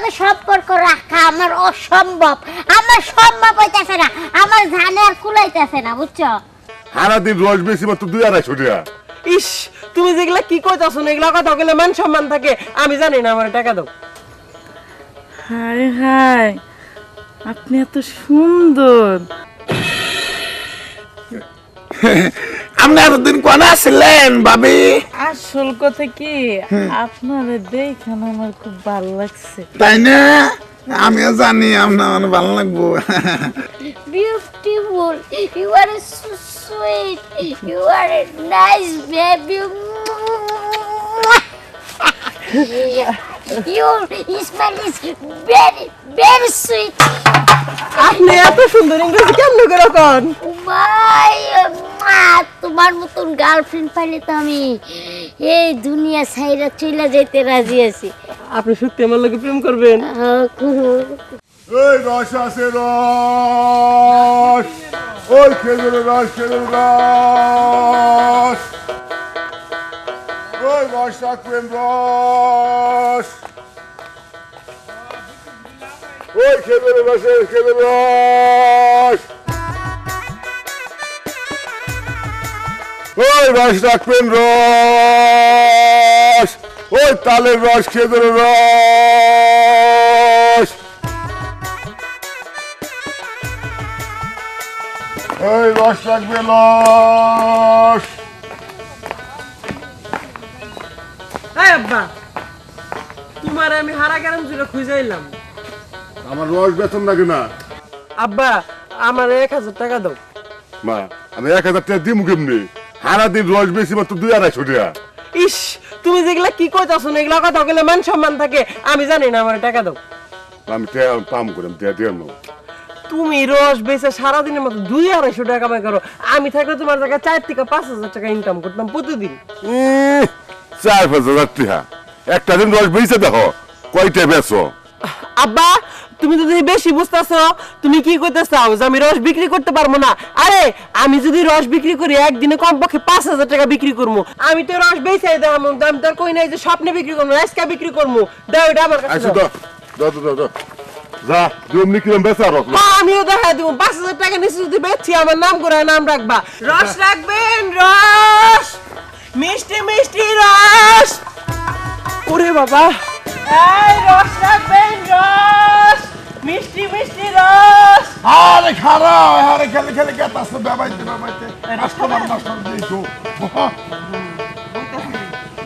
সাথে সম্পর্ক রাখা আমার অসম্ভব, আমার সম্ভব হইতেছে না, আমার জানে আর কুলাইতেছে না, বুঝছো? সারাদিন রস বেশি মাত্র 2-250 টাকা। ইস, তুমি যেগুলা কি কইতাছো না, এগুলা কথা বলে মান সম্মান থাকে, আমি জানি না, আমার টাকা দাও। হায় হায়, আপনি এত সুন্দর। আপনি এতদিন কোন আসলেন ভাবি? আসল কথা কি, আপনারে দেখেন আমার খুব ভালো লাগছে। তাই না? আমিও জানি আপনার ভালো লাগবো। Beautiful, you are so sweet, you are a nice baby. Your smell is very, very sweet. আপনি এত সুন্দর ইংরেজি কেমন করে কন? ভাই, তোমার মতন গার্লফ্রেন্ড পাইলে তো আমি এই দুনিয়া ছাইরা চলে যেতে রাজি আছি। আপনি সত্যি আমার লোকে প্রেম করবেন? করো। এই রস আছে, রস। ওই খেজুরের রস, খেজুরের রস। ওই রস রাখবেন, রস। ওই খেজুরের রসের, খেজুরের রস। ওই রস রাখবেন, রস। ওই তালের রস, খেজুরের রস। ওই রস রাখবে, রস। এই আব্বা, তোমার আমি হারা গেলাম জুড়ে খুঁজাইলাম। আমার রস বেতন লাগে না আব্বা, আমার 1000 টাকা দাও। মা, আমি 1000 টাকা দিমু কেমনি? সারাদিন রস বেশি মাত্র 2-250 টাকা। ইস, তুমি যেগুলা কি কইতাছো না, এগুলা কথা বলে মান সম্মান থাকে, আমি জানি না, আমার টাকা দাও। আমি টাকা পাম করি, টাকা নেবো। তুমি রস বেচে সারাদিনের মতো 200-250 টাকা কামাই করো, আমি থাকলে তোমার জায়গায় 4 থেকে 5000 টাকা ইনকাম করতাম প্রতিদিন। 4-5 টাকা একটা দিন রস বেচে দেখো কয়টা বেচো। আব্বা, তুমি যদি বেশি বুঝতেছো, তুমি কি করতে চাও যে আমি রস বিক্রি করতে পারবো না? আরে, আমি যদি রস বিক্রি করি একদিনে কমপক্ষে 5000 টাকা বিক্রি করবো। আমি তো রস বেচে দেখাম, আমি তো কই নাই যে স্বপ্নে বিক্রি করবো, আজকে বিক্রি করবো। দাও এটা আমার কাছে আচ্ছা, দাও। দাও যা জমনি কিরম বেচা রস। আমিও দেখা দিব, 5000 টাকা নিচে যদি বেচছি আমার নাম করে নাম রাখবা। রস রাখবেন, রস, মিষ্টি মিষ্টি রস। ওরে বাবা, এই রস রাখবেন, রস, মিষ্টি মিষ্টি রস। আরে খারাপ, আরে খেলে খেলে গেতাছে বাবাইতে বাবাইতে। কাস্টমার মাস্টার দিছো।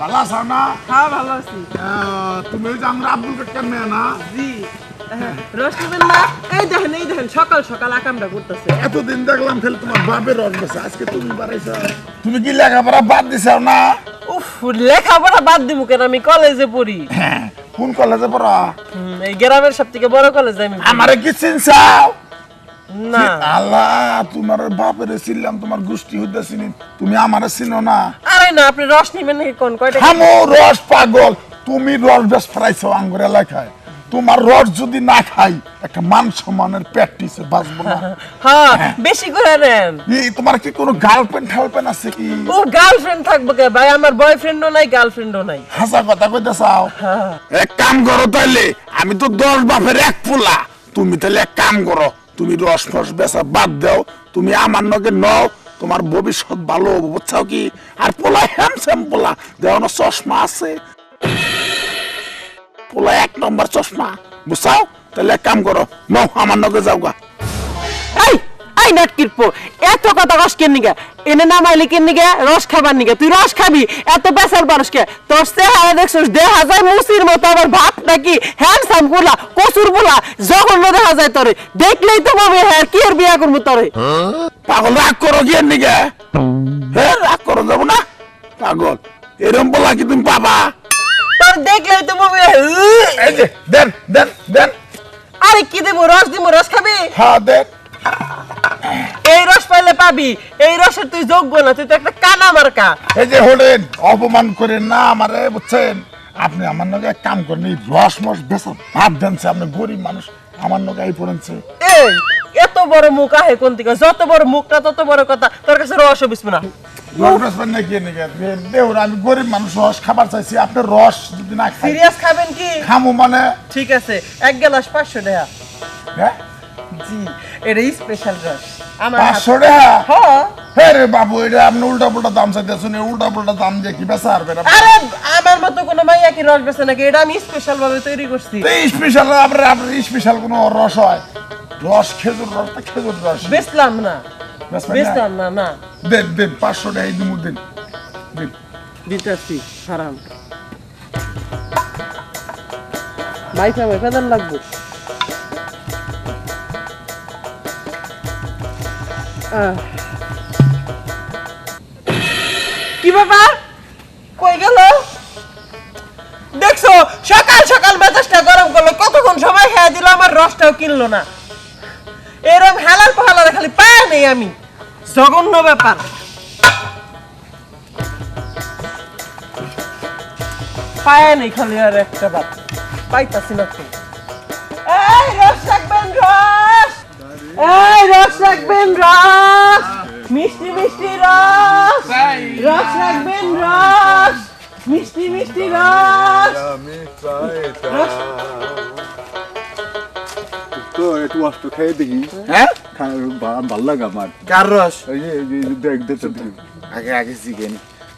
ভালো আছো না? হ্যাঁ, ভালো আছি। তুমি ওই যে আমরা আব্দুল কাকার মেয়ে না? জি, রস নেবেন না? এই দেখেন সকাল সকাল আকামটা করতেছে। এতদিন দেখলাম খালি তোমার বাপের রস বেছে, আজকে তুমি বাড়াইছো। তুমি কি লেখাপড়া বাদ দিছাও না? উফ, লেখাপড়া বাদ দিব কেন, আমি কলেজে পড়ি। হ্যাঁ, কোন কলেজে পড়া? এই গ্রামের সব থেকে বড় কলেজে আমি পড়ি। আমারে কি চিনছাও? না। আল্লাহ, তোমার বাপের ছিলাম, তোমার গোষ্ঠী হইতে চিনি, তুমি আমারে চিনো না? আরে না, আপনি রস নেবেন নাকি কোন কয়টা? থামো, রস পাগল। তুমি রস বেশ ফেরাইছো আঙ্গুর এলাকায়। তোমার রস যদি না খাই, একটা মান সম্মানের প্র্যাকটিসে বাঁচবো না। হ্যাঁ, বেশি করে নেন। এই তোমার কি কোনো গার্লফ্রেন্ড টার্লফ্রেন্ড আছে কি? ও গার্লফ্রেন্ড থাকবে কে ভাই? আমার বয়ফ্রেন্ডও নাই, গার্লফ্রেন্ডও নাই। হাসা কথা কইতে চাও? এক কাম করো তাইলে, আমি তো 10 বাপের এক পোলা। তুমি তাহলে এক কাম করো, তুমি রস ফস বেচা বাদ দাও, তুমি আমার নগে নও, তোমার ভবিষ্যৎ ভালো হবে, বুঝছাও কি? আর পোলা হ্যামস্যাম পোলা, দেও না চশমা আছে, পোলা 1 নম্বর চশমা, বুঝছাও? তাহলে এক কাম করো, নও আমার নগে যাও গা। এই এই নাটকিরপো, এত কথা রস কেন নিগা? এনে নামাইলি কেন নিগা? রস খাবার নিগা। তুই রস খাবি, এত বেসার মানুষকে তোর চেহারা দেখছিস, দেখা যায় মুসির মতো, আবার ভাব নাকি হ্যান্ডসাম বলা, কসুর বলা, জঘন্য দেখা যায় তোরে। দেখলেই তো ভাবে হ্যাঁ কি আর বিয়া করবো তোরে। পাগল, রাগ করো কি এর নিগে? হ্যাঁ, রাগ করো, যাবো না পাগল। এরম বলা কি তুমি পাবা? তোর দেখলেই তো ভাবে। এই যে দেন দেন দেন। আরে কি দেবো? রস দিব, রস খাবি? হ্যাঁ দেন। এই রস পাইলে পাবি, এই রসের তুই যোগ্য না, তুই তো একটা কানা মার্কা। এই যে হলেন, অপমান করেন না আমারে, বুঝছেন? আপনি আমার নগে এক কাম করেন, এই রস মস বেচা ভাত দেনছে, আপনি গরিব মানুষ, আমার নগে এই পড়েছে। এই এত বড় মুখ আহে কোন থেকে? যত বড় মুখটা তত বড় কথা। তোর কাছে রসও বিসবে না। রস বেচবেন না কি নাকি দেউর আমি গরিব মানুষ রস খাবার চাইছি আপনি রস যদি না খাই সিরিয়াস খাবেন কি খামু মানে ঠিক আছে 1 গ্লাস 500 টাকা হ্যাঁ জি এটা স্পেশাল রস আমার হাত- 500 টাকা হ্যাঁ হ্যাঁ রে বাবু এটা আপনি উল্টা পুল্টা দাম চাইতেছেন উল্টা পুল্টা দাম দিয়ে কি বেচা পারবেন আরে আমার মতো কোনো মাইয়া কি রস বেচে নাকি এটা আমি স্পেশাল ভাবে তৈরি করছি স্পেশাল আপনার স্পেশাল কোনো রস হয় রস খেজুর রস তা খেজুর রস বেচলাম না বেচবেন না? বেচলাম না না দেন দেন 500 টাকা এই দিমু দেন দেন দিতেছি হারাম মাইফা মাইফা দান লাগবে কি ব্যাপার কই গেল দেখছো সকাল সকাল মেজাজটা গরম করলো কতক্ষণ সময় খেয়ে দিল আমার রসটাও কিনলো না এরকম হেলার পাহালারে খালি পায় নেই আমি জঘন্য ব্যাপার পায় নেই খালি আর একটা বার পাইতাছি না তো এই রস রাখবেন রস এই রস রাখবেন রস মিষ্টি মিষ্টি রস রস রাখবেন রস মিষ্টি মিষ্টি রস তো একটু অষ্ট খেয়ে দেখি হ্যাঁ ভালো লাগে আমার কার রস এই যে দেখ দেখ আগে আগে শিখেন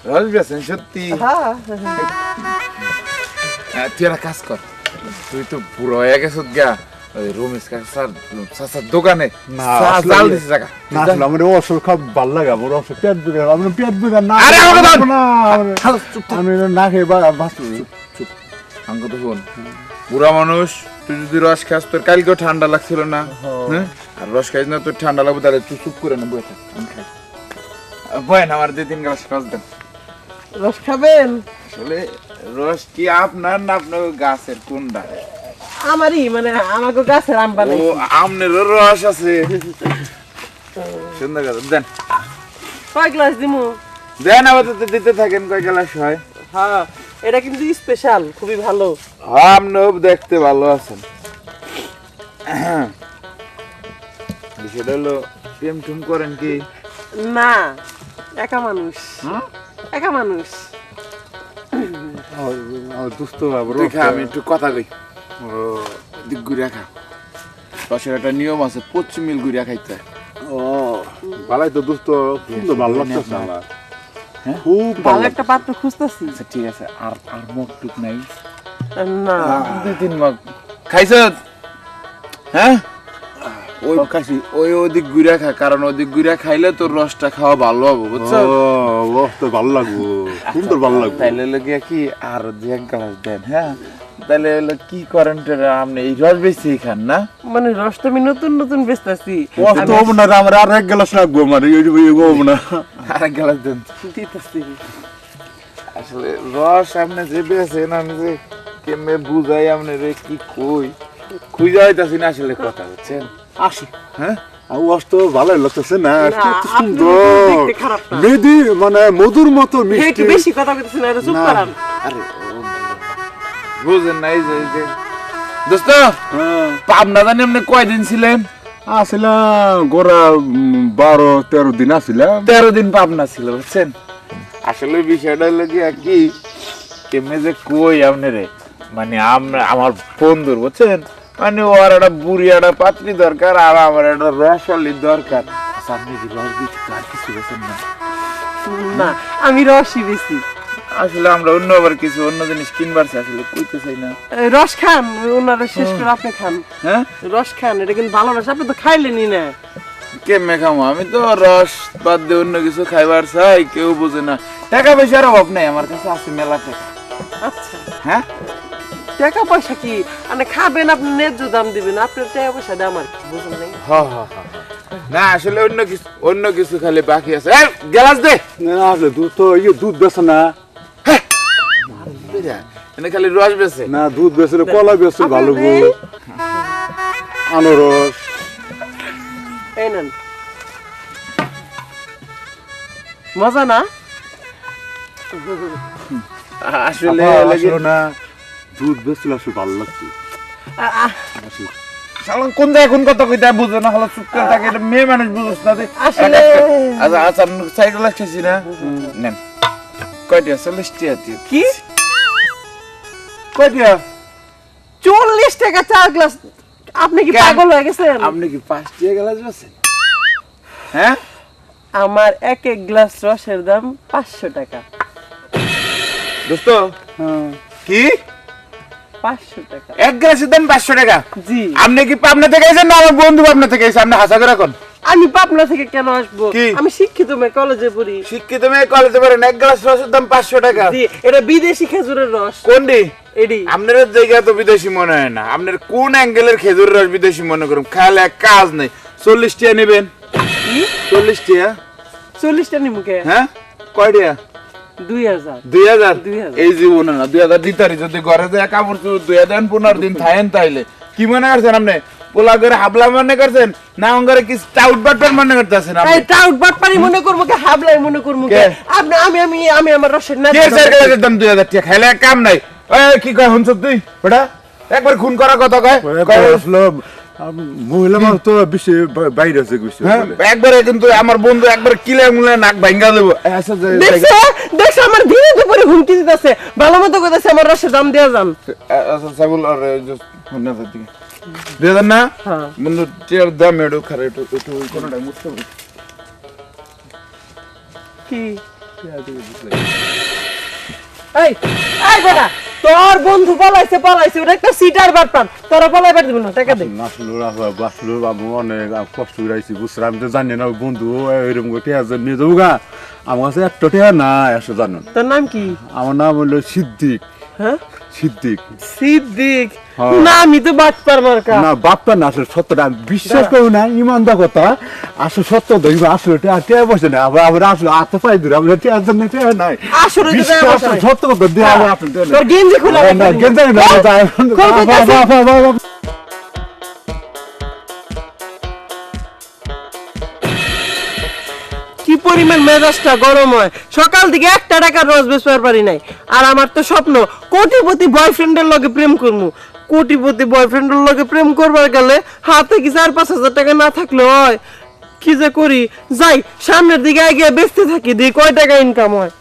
রস বেছেন সত্যি হ্যাঁ তুই একটা কাজ কর তুই তো বুড়ো হয়ে গেছ গা ওই রমেশ কাকার দোকানে না, চা আসলে জাল ইয়ে- দিছে জায়গা না আসলে আমার অসুখ খুব ভালো লাগে আমার অসুখ পেট বুঝে আমার পেট বুঝে না আরে আমাকে দাও। না খালো, চুপ থাক। আমি না খেয়ে বাঁচবো আঙ্ক তো শোন বুড়া মানুষ তুই যদি রস খাস তোর কালকেও ঠান্ডা লাগছিল না হ্যাঁ আর রস খাইস না তোর ঠান্ডা লাগবে তাহলে তুই চুপ করে না বয়ে থাক আমি খাই বয়েন আমার 2-3 গ্লাস রস দেন রস খাবেন আসলে রস কি আপনার না আপনার গাছের কোনটা আমারই মানে আমাকে গাছের আম ও বানাই আমনেরও রস আছে সুন্দর কথা দেন কয় গ্লাস দিমু দেন আপাতত দিতে থাকেন কয় গ্লাস হয় হ্যাঁ এটা কিন্তু স্পেশাল খুবই ভালো আপনিও দেখতে ভালো আছেন বিষয়টা হলো প্রেম টুম করেন কি না একা মানুষ একা মানুষ দুস্থ আবার তুই খা, আমি একটু কথা কই দিক ঘুরিয়া খা রসের একটা নিয়ম আছে 25 মিল ঘুরিয়া খাইতে হয়। ও ভালোই তো দুস্থ সুন্দর ভালো লাগতেছে আমার হ্যাঁ? খুব ভালো একটা পাত্র খুঁজতেছি আচ্ছা ঠিক আছে আর আর মগ টুক নাই না 2-3 মগ খাইছ হ্যাঁ ওই কাশি ওই ওদিক ঘুরিয়া খা কারণ ওদিক ঘুরিয়া খাইলে তোর রসটা খাওয়া ভালো হবে বুঝছো ও তো ভালো লাগবো সুন্দর ভালো লাগবো তাইলে লাগিয়া কি আর 2 গ্লাস দেন হ্যাঁ তাহলে হলো কি করেন টেরা আপনি এই রস বেশি খান না মানে রস তো আমি নতুন নতুন বেচতেছি কষ্ট হবো না রে, আমার আর এক গ্লাস লাগবো আমার হবো না আর এক গ্লাস দেন দিতেছি আসলে রস আপনি যে বেছেন আমি যে কেমনে বুঝাই আপনি রে কি কই খুঁজে হইতাছি না আসলে কথা বুঝছেন আসি হ্যাঁ ওয়াশ তো ভালোই লাগতেছে না না, এত আপনি সুন্দর দেখতে খারাপ না। মেহেদি মানে মধুর মতো হে, একটু মিষ্টি বেশি কথা বলতেছি না এটা চুপ না। করান আরে বুঝেন না এই যে দোস্ত হ্যাঁ, পাবনা জানি আপনি কয়দিন ছিলেন আসলাম গোড়া 12-13 দিন আসিলাম 13 দিন পাবনা ছিল বুঝছেন আসলে বিষয়টা হলো কি কেমনে যে কই আপনি রে মানে আমরা আমার বন্ধুর বুঝছেন মানে ওর একটা বুড়ি একটা পাত্রী দরকার আর আমার একটা রসালির দরকার আচ্ছা, আপনি কি রস দিচ্ছি তো আর কিছু বলছেন না না আমি রসই বেশি আসলে আমরা অন্য আবার কিছু অন্য জিনিস কিনবার চাই, আসলে কইতে চাই না রস খান ওনারা শেষ করে আপনি খান হ্যাঁ রস খান এটা কিন্তু ভালো রস আপনি তো খাইলেনই না কেমনে খামো আমি তো রস বাদ দিয়ে অন্য কিছু খাইবার চাই কেউ বোঝে না টাকা পয়সার অভাব নেই আমার কাছে আছে মেলা টাকা আচ্ছা হ্যাঁ টাকা পয়সা কি মানে খাবেন আপনি ন্যায্য দাম দিবেন আপনার টাকা পয়সা দাম আর কি বুঝলেন নাই না আসলে অন্য কিছু খালি বাকি আছে এই, গ্লাস দে না আসলে দুধ তো দুধ বেছে না এনে খালি রস বেছে না দুধ বেছে কলা বেছে ভালো গো আনারস এই নেন মজা না আসলে আপা, লাগে- আসলে না দুধ বেছে আসলে ভালো লাগছে আসলে শালা কোন জায়গায় কোন কথা কইতা বুঝো না, হলো চুপ করে থাকে, এটা মেয়ে মানুষ বুঝছ না তুই। আসলে- আচ্ছা আচ্ছা সাইকেল আসতেছি না, নেন কয়টা 40 টাকা দিয়ে। কি কয়টা? 40 টাকা চা গ্লাস? আপনি কি কেন? পাগল হয়ে গেছেন? আপনি কি 5 টাকা গ্লাস বেচেন? হ্যাঁ আমার এক এক গ্লাস রসের দাম 500 টাকা। দোস্ত কি 500 টাকা? এক গ্লাসের দাম 500 টাকা? জি। আপনি কি পাবনা থেকে এসেছেন না আমার বন্ধু পাবনা থেকে এসেছে? আপনি হাসা করে কোন আমি পাবনা থেকে কেন আসবো? কি? আমি শিক্ষিত মেয়ে, কলেজে পড়ি। শিক্ষিত মেয়ে কলেজে পড়েন, এক গ্লাস রসের দাম 500 টাকা? জি, এটা বিদেশি খেজুরের রস। কোনটি? এডি। আপনার জায়গা তো বিদেশি মনে হয় না, আপনার কোন অ্যাঙ্গেলের খেজুরের রস বিদেশি মনে করুন, খালে এক কাজ নেই। 40 টাকা নেবেন? 40 টাকা? 40 টা নিমুকে? হ্যাঁ কয় টাকা? 2000। 2000? 2000 এই জীবনে না 2000 দিতারি, যদি ঘরে যায় কাপড় চোপড় 2015 দিন থাকেন তাইলে কি মনে করছেন আপনি? পোলা করে হাবলা মনে করছেন না অঙ্গারে কি টাউট বাটপার মনে করতেছেন আপনি? এই টাউট বাটপারি মনে করবো কে, হাবলাই মনে করবো কে? কে? আপনি আমি আমার রসের না। কে সাইকেলের দাম 2000 টাকা? খাইলে এক কাম নাই। এই কি কয় হুনছ তুই বেটা? একবার খুন করার কথা কয়? আসলে মহিলা মানুষ তো বেশি বাইরে আছে কিছু। হ্যাঁ একবারে কিন্তু আমার বন্ধু একবার কিলে মুলে নাক ভাঙ্গা দেবো। আচ্ছা দেখছো আমার দিনে দুপুরে হুমকি দিতেছে, ভালো মতো কইতাছে আমার রসের দাম দেয়া যান। আচ্ছা সাবুল আর ফোন না দিকে দিয়ে দেন না। হ্যাঁ। বন্ধু চেয়ার দাম একটু খারে একটু কোনটা মুছতে হবে। কি এই এই বেটা, তোর বন্ধু পালাইছে ওটা একটা সিটার বাটপার, তোরা পালাইবার দিব না, টাকা দে। আসলে আমি অনেক কষ্ট করেছি বুঝলাম, আমি তো জানি না ওই বন্ধু এরকম করে টেয়া নিয়ে যাবো গা। আমার কাছে একটা টেয়া নাই আসলে জানো। তোর নাম কি? আমার নাম হলো সিদ্দিক। হ্যাঁ সিদ্দিক সিদ্দিক। হ্যাঁ। না আমি তো বাটপার মার্কা। না বাপটা না, আসলে সত্যটা আমি বিশ্বাস করি না, ইমানদার কথা আসলে সত্য দেখবো। আসলে টেয়া বসে না, আবার আসলে হাতে পাই দূরে আমরা টেয়া জন্য টেয়া নাই। আসলে তো বিশ্বাস দেয়া বসে নাই। সত্য কথা দিয়ে আবার আপনি তোর গেঞ্জি খোলা না গেঞ্জি না কি পরিমাণ মেজাজটা গরম হয়, সকাল থেকে একটা টাকার রস বেচবার পারি নাই। আর আমার তো স্বপ্ন কোটিপতি বয়ফ্রেন্ডের লগে প্রেম করবো। কোটিপতি বয়ফ্রেন্ডের লগে প্রেম করবার গেলে হাতে কি 4-5 হাজার টাকা না থাকলে হয়? কি যে করি, যাই সামনের দিকে এগিয়ে বেচতে থাকি, দিয়ে কয় টাকা ইনকাম হয়।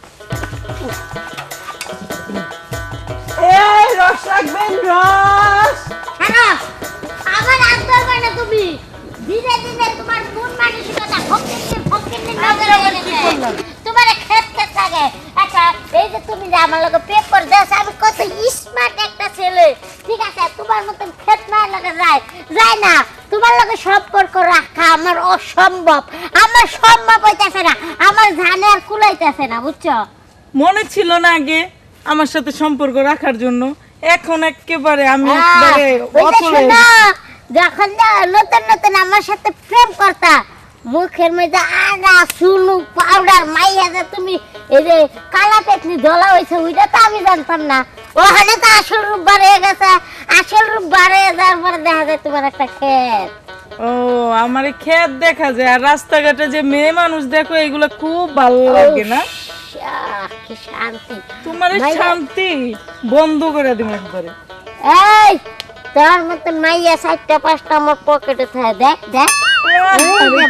এই রস রাখবেন, রস। হ্যাঁ আমার আদর করে না তুমি, ধীরে ধীরে তোমার মন মানসিকতা ফকিরনি নজরে গেছে। তোমার খেতে থাকে। আচ্ছা এই যে তুমি যে আমার লগে পেপার দাও, আমি কত স্মার্ট একটা ছেলে, ঠিক আছে? তোমার মতন খেত না লাগে যায় না। তোমার লগে সম্পর্ক রাখা আমার অসম্ভব, আমার সম্ভব হইতাছে না, আমার জানে আর কুলাইতেছে না, বুঝছো? মনে ছিল না আগে আমার সাথে সম্পর্ক রাখার জন্য, এখন একেবারে আমি একবারে অচল হয়ে গেছি। যখন নতুন নতুন আমার সাথে প্রেম করতা, মুখের মধ্যে আদা সুনু পাউডার মাইয়া যে তুমি এই যে কালা পেটনি ধলা হয়েছে, ওইটা তো আমি জানতাম না। ওখানে তো আসল রূপ বাড়িয়ে গেছে, আসল রূপ বাড়িয়ে যাওয়ার পরে দেখা যায় তোমার একটা ক্ষেত। ও আমার এই ক্ষেত দেখা যায়, আর রাস্তাঘাটে যে মেয়ে মানুষ দেখো এগুলো খুব ভালো লাগে না? কি শান্তি তোমার এই মাইয়া- শান্তি বন্ধ করে দিম একবারে। এই তোর মতন মাইয়া 4টা-5টা আমার পকেটে থাকে, দেখ দেখ আরে,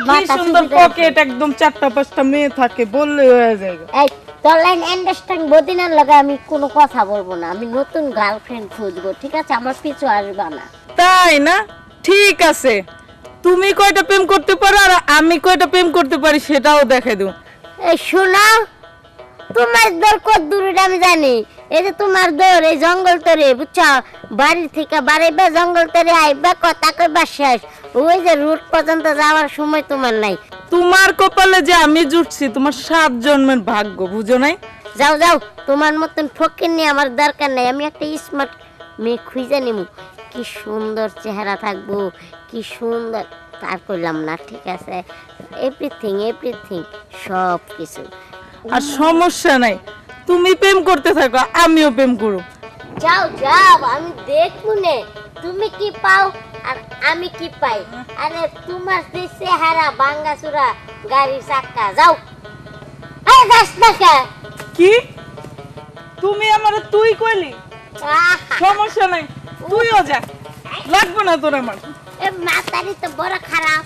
কি সুন্দর পকেট, একদম 4টা-5টা মেয়ে থাকে বললে হয়ে যায়। এই তোর লাইন আন্ডারস্ট্যান্ড বদিনার লগে আমি কোনো কথা বলবো না, আমি নতুন গার্লফ্রেন্ড খুঁজবো, ঠিক আছে? আমার পিছু আসবা না। তাই না? ঠিক আছে, তুমি কয়টা প্রেম করতে পারো আর আমি কয়টা প্রেম করতে পারি সেটাও দেখাই দেব। এই শোনা, তোমার দর কত দূর এটা আমি জানি। এই যে তোমার দর এই জঙ্গল তরে, বুঝছো? বাড়ি থেকে বাড়াইবা, জঙ্গল তরে আইবা, কথা কইবা, শেষ। ওই যে রুট পর্যন্ত যাওয়ার সময় তোমার নাই। তোমার কপালে যে আমি জুটছি, তোমার 7 জন্মের ভাগ্য, বুঝো নাই? যাও যাও, তোমার মতন ফকির নিয়ে আমার দরকার নাই। আমি একটা স্মার্ট মেয়ে খুঁজে নিমু, কি সুন্দর চেহারা থাকবো, কি সুন্দর, তার করলাম না, ঠিক আছে? এভরিথিং সব কিছু। আর সমস্যা নাই, তুমি প্রেম করতে থাকো, আমিও প্রেম করব। যাও যাও, আমি দেখবো নে তুমি কি পাও আর আমি কি পাই। আরে তোমার যে চেহারা ভাঙ্গাচুরা গাড়ি চাক্কা, যাও। আরে যাস না কে? কি তুমি আমারে তুই কইলি? আহা, সমস্যা নাই, তুইও যা। এই লাগবে না তোর আমার। এ মাতারি তো বড় খারাপ,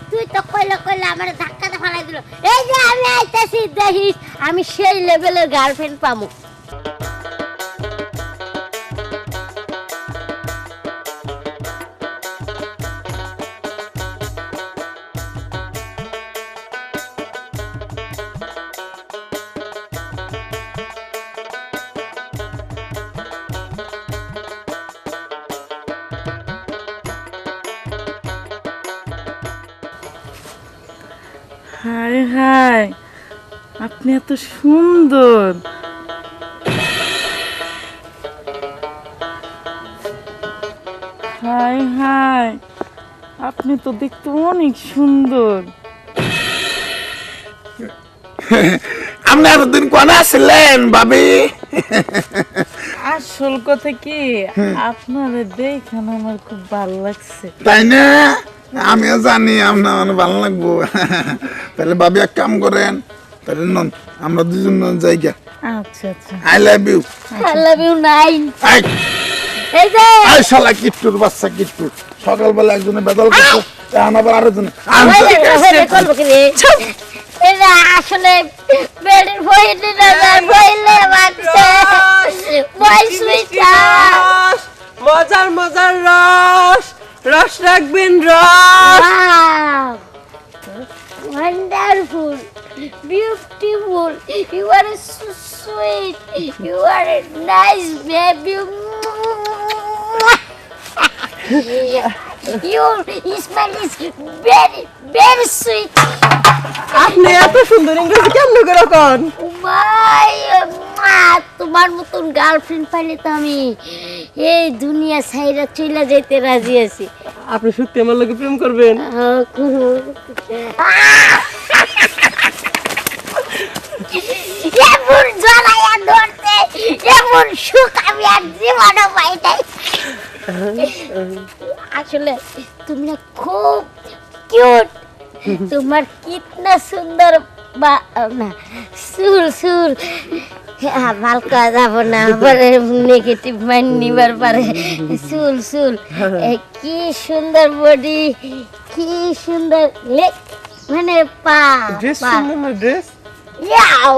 তুই তো কইলে আমার ধাক্কাতে ফেলাই দিল। এই যে আমি আইতাছি দেখিস আমি সেই লেভেলের গার্লফ্রেন্ড পামু। হায় হায়, আপনি এত সুন্দর। হায় হায়, আপনি তো দেখতে অনেক সুন্দর। আপনি এতদিন কোন আসলেন ভাবি? আসল কথা কি, আপনারে দেখেন আমার খুব ভালো লাগছে। তাই না? আমিও জানি আপনার আমার ভালো লাগবো। তাহলে ভাবি এক কাম করেন, তাহলে নন আমরা দুজন জায়গা। আচ্ছা আচ্ছা, I love you. I love you nine. I এই যে আই শালা কিট্টুর বাচ্চা কিট্টু, সকালবেলা একজনে বেদল করতো, এখন আবার আরেকজনে। করবো কি রে? এটা আসলে বেডের বইলে না বইলে বাচ্চা বই সুইটা। মজার মজার রস, রস রাখবেন রস। Wow! Wonderful! Beautiful! You are so sweet! You are a nice baby! Your smell is very, very sweet! আপনি এত সুন্দর ইংরেজি কেমন করে কন? তোমার মতন গার্লফ্রেন্ড পাইলে তো আমি এই দুনিয়া ছাইরা চলে যেতে রাজি আছি। আপনি সত্যি আমার লগে প্রেম করবেন? এমন জ্বালাইয়া ধরতে, এমন সুখ আমি আর জীবনে পাই নাই। আসলে তুমি না খুব কিউট, তোমার কিতনা সুন্দর বা না সুর ভাল কাজ যাব না, পরে নেগেটিভ মাইন্ড নিবার পারে। সুল কি সুন্দর বডি, কি সুন্দর লেগ, মানে পা ড্রেস পা। সুন্দর ড্রেস। ইয়াও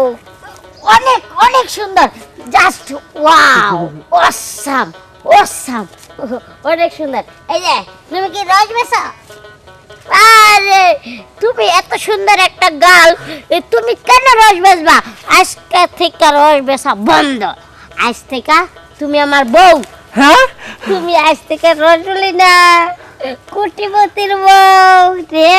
অনেক অনেক সুন্দর, জাস্ট ওয়াও, অসাম অসাম, অনেক সুন্দর। এই যে তুমি কি রোজ বেসা? আরে তুমি এত সুন্দর একটা গার্ল, তুমি কেন রস বেচবা? আজকে থেকে রস বেচা বন্ধ। আজ থেকে তুমি আমার বউ। হ্যাঁ, তুমি আজ থেকে রসলি না, কোটিপতির বউ রে।